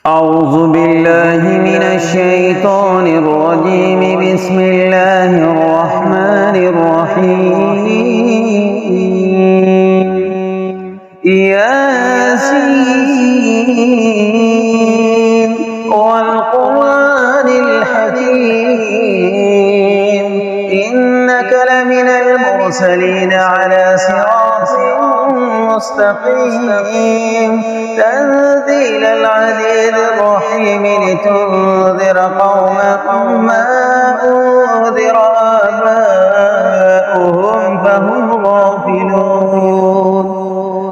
أعوذ بالله من الشيطان الرجيم. بسم الله الرحمن الرحيم. ياسين والقرآن الحكيم إنك لمن المرسلين على صراط مستقيم تنزيل العزيز الرحيم لتنذر قوما ما أنذر آباؤهم فهم غافلون.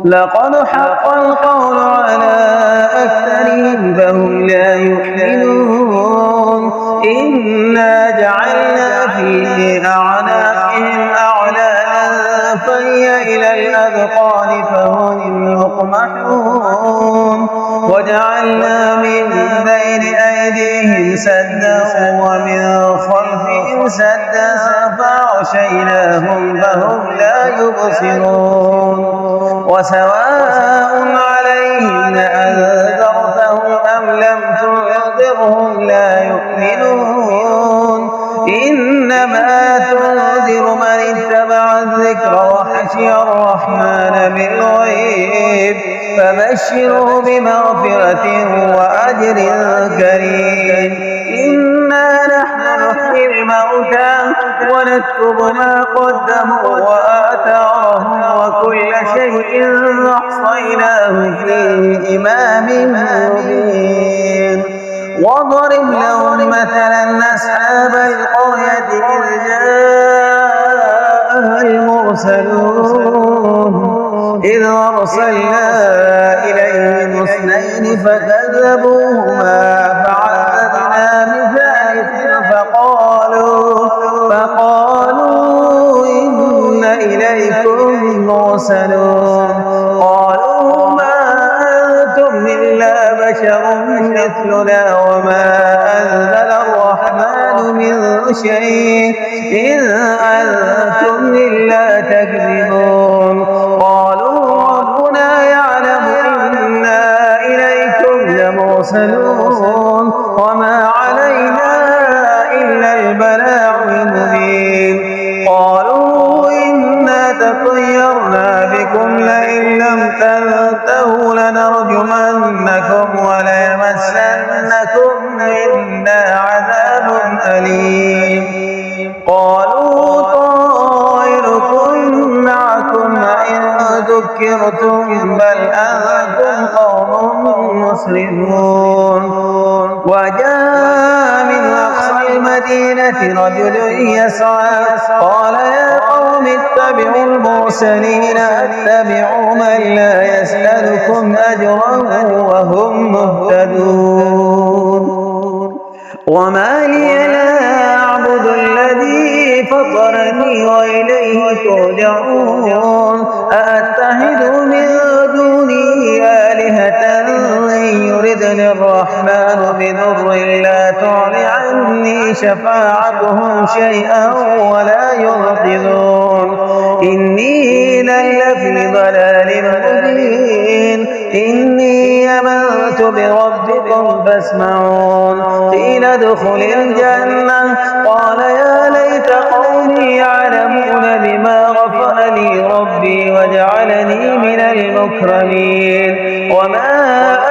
لقد حق القول على أكثرهم فهم لا يؤمنون. إنا جعلنا في أعناقهم أغلالا فهي إلى الأذقان فهم يقمحون. وجعلنا من بين أيديهم سدا ومن خلفهم سدا فأغشيناهم فهم لا يبصرون. وسواء عليهم أأنذرتهم أم لم تنذرهم لا يؤمنون. إنما تنذر من اتبع الذكر وخشي الرحمن بالغيب فبشره بمغفرة وأجر كريم. إنا نحن نحيي الموتى ونكتب ما قدموا وآثارهم وكل شيء أحصيناه في إمام مبين. واضرب لهم مثلا أصحاب القرية إذ جاءها المرسلون إذ أرسلنا إليهم اثنين فكذبوهما فعززنا بثالث فقالوا إن إليكم مرسلون. قالوا ما أنتم إلا بشر مثلنا وما أنزل الرحمن من شيء إن أنتم إلا تكذبون. قالوا ربنا يعلم إنا إليكم لمرسلون وما علينا إلا البلاغ المبين. قالوا إنا تطيرنا بكم لئن لم تنتهوا لنرجمنكم وليمسنكم منا عذاب أليم. قالوا طائركم معكم إن ذكرتم بل أنتم قوم مسرفون. وجاء من أقصى المدينة رجل يسعى قال يا قوم اتبعوا المرسلين اتبعوا من لا يسألكم أجرا وهم مهتدون. وما لي لا أعبد الذي فطرني وإليه ترجعون. أأتخذ من دونه آلهة إن يردني الرحمن بضر لا تغن عني شفاعتهم شيئا ولا ينقذون. إني إذا لفي ضلال مبين. إني آمنت بربكم فاسمعون. قيل ادخل الجنة قال يا ليت قومي يعلمون بما غفر لي ربي وجعلني من المكرمين. وما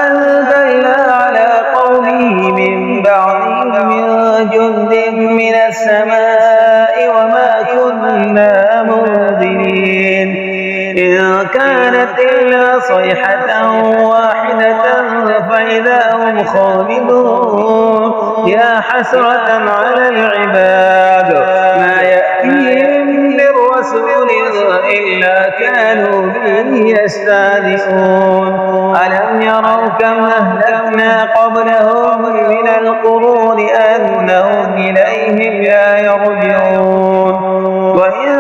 أنزلنا على قومه من بعده من جند من السماء وما كنا منزلين. إن كانت إلا صيحة واحدة فإذا هم خامدون. يا حسرة على العباد ما يأتيهم من رسول إلا كانوا به يستهزئون. ألم يروا كم أهلكنا قبلهم من القرون أنهم إليهم لا يرجعون. وإن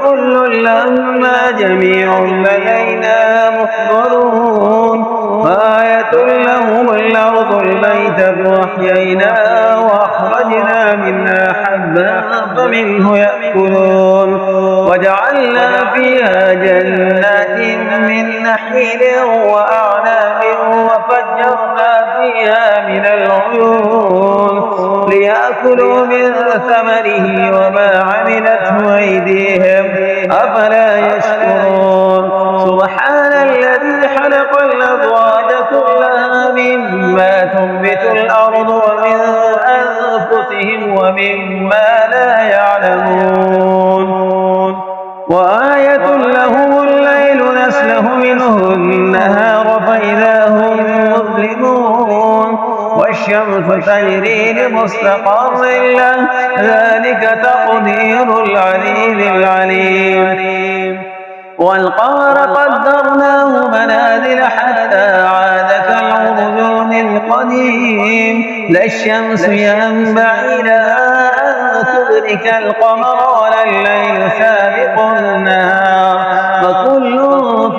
كل لما جميع لدينا محضرون. آية لهم الأرض الميتة وأحييناها وأخرجنا منها حبا فمنه يأكلون. وجعلنا فيها جنات من نخيل وأعناب وفجرنا فيها من العيون ليأكلوا من ثمره وما عملته أيديهم أفلا يشكرون سبحان الذي خلق الأزواج كلها مما تنبت الأرض ومن أنفسهم ومما لا يعلمون وآية لهم الليل نسلخ منه النهار فإذا هم مظلمون والشمس تجري لمستقر له ذلك تقدير العليم العليم والقمر قدرناه منازل حتى عاد كالعرجون القديم لا الشمس ينبغي لها أن تدرك القمر ولا الليل سابق النهار وكل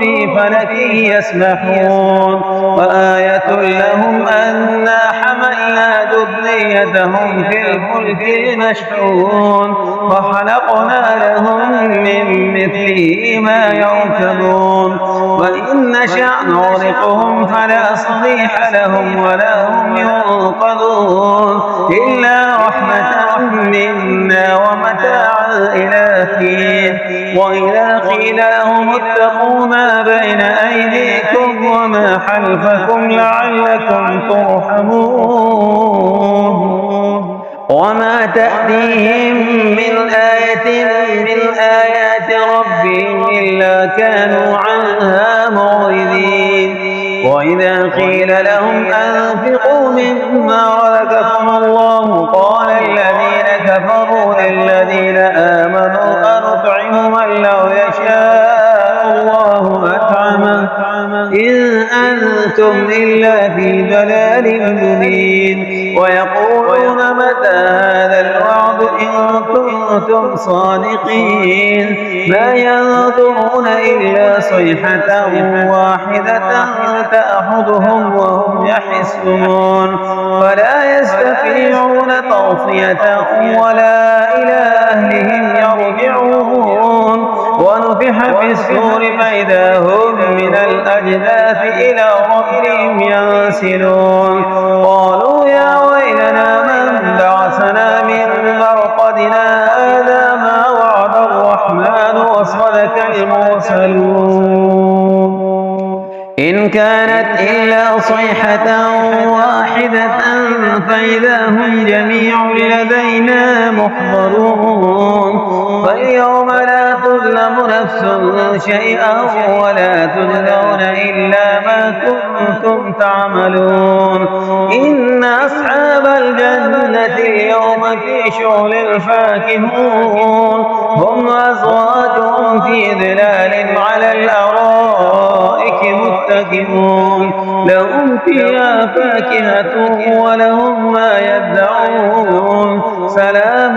في فلك يسبحون وآية لهم أنا حملنا ذريتهم في الفلك المشحون وخلقنا لهم من مثله ما يركبون وإن نشأ نغرقهم فلا صريح لهم ولا هم ينقذون إلا رحمة منا ومتاعا إلى حين وإذا قيل لهم اتقوا ما بين أيديكم وما خلفكم لعلكم ترحمون وما تأتيهم من آية من آيات ربهم إلا كانوا عنها معرضين وإذا قيل لهم أنفقوا مما رزقكم الله قال الذين كفروا للذين آمنوا أنطعم من لو يشاء الله أطعمه إن أنتم إلا في ضلال مبين ويقولون متى هذا الوعد إن كنتم صادقين ما ينظرون إلا صيحة واحدة تأخذهم وهم يحسون فلا يستطيعون توصية ولا إلى أهلهم يرجعون ونفخ في الصور فإذا هم من الأجداث إلى ربهم ينسلون قالوا يا ويلنا من بعثنا من مرقدنا هذا ما وعد الرحمن وصدق المرسلون إن كانت إلا صيحة واحدة فإذا هم جميع لدينا محضرون فاليوم لا تظلم نفس شيئا ولا تجزون إلا ما كنتم تعملون إن أصحاب الجنة اليوم في شغل فاكهون هم أزواجهم في ظلال على الأرائك متكئون لهم فيها فاكهة ولهم ما يدعون سلام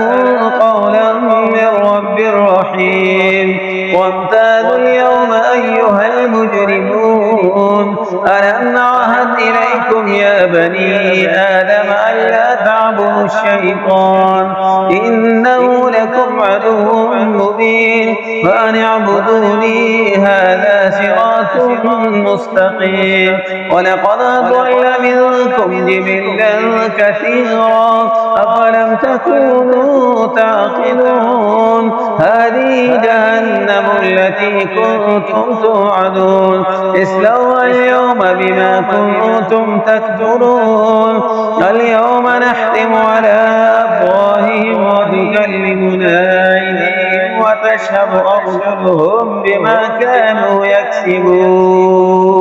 قولا من رب رحيم وامتازوا اليوم أيها المجرمون ألم نعهد إليكم يا بني آدم ألا تعبدوا الشيطان إنه لكم عدو مبين فأن اعبدوني هذا صراط مستقيم ولقد ضل منكم جبلا كثيرا أفلم تكونوا تعقلون هذه جهنم التي كنتم توعدون اصلوها اليوم بما كنتم تكفرون اليوم نختم على أفواههم وتكلمنا أيديهم وتشهد أرجلهم بما كانوا يكسبون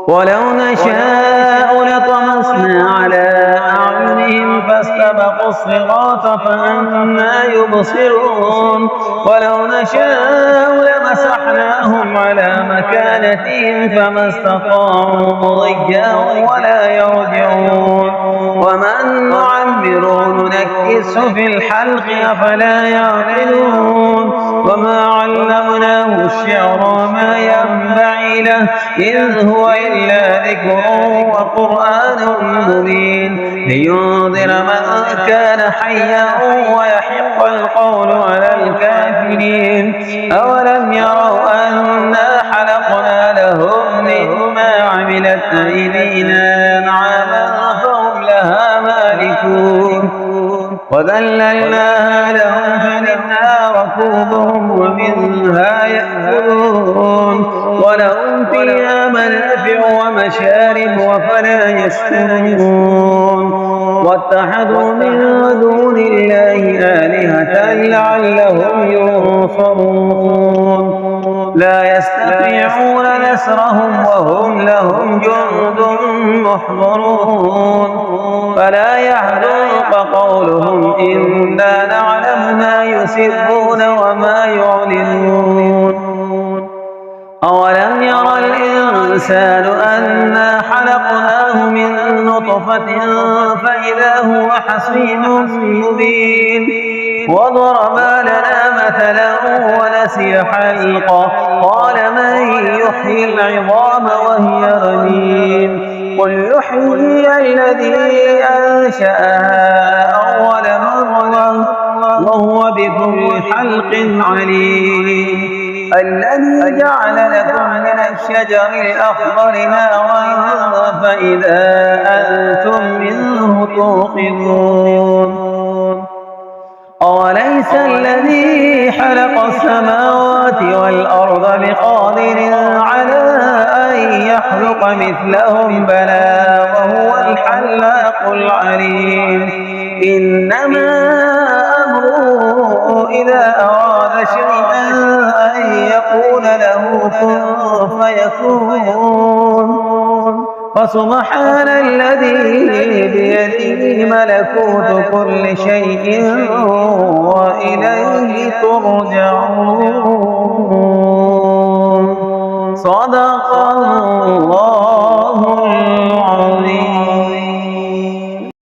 ولو نشاء لطمسنا على أعينهم فاستبقوا الصراط فأنى يبصرون ولو نشاء لمسحناهم على مكانتهم فما استطاعوا مضيا ولا يرجعون ومن نعمره ننكسه في الحلق أفلا يعقلون وما علمناه الشعر ما ينبغي له إن هو إلا ذكر وقرآن مبين لينذر من كان حيا ويحق القول على الكافرين أولم يروا أنا خلقنا لهم مما عملت أيدينا وذللناها لهم فمنها ركوبهم ومنها يأكلون ولهم فيها منافع ومشارب وفلا يشكرون واتخذوا من دون الله آلهة لعلهم ينصرون لا يستطيعون نصرهم وهم لهم جند محضرون فلا يحزنك قولهم إنا نعلم ما يسرون وما يعلنون أولم ير الإنسان أنا خلقناه من نطفة فإذا هو حصيد مبين وضرب لنا مثلا ونسي خلقه قال من يحيي العظام وهي رميم قل يحيي الذي أنشأها أول مرة وهو بكل خلق عليم الذي جعل لكم من الشجر الأخضر نارا فإذا أنتم منه توقدون أوليس الذي خلق السماوات والأرض بقادر على أن يخلق مثلهم بلى وهو الخلاق العليم إنما أمره إذا أراد شيئا أن يقول له كن فيكون فسبحان الذي بيده ملكوت كل شيء وإليه ترجعون صدق الله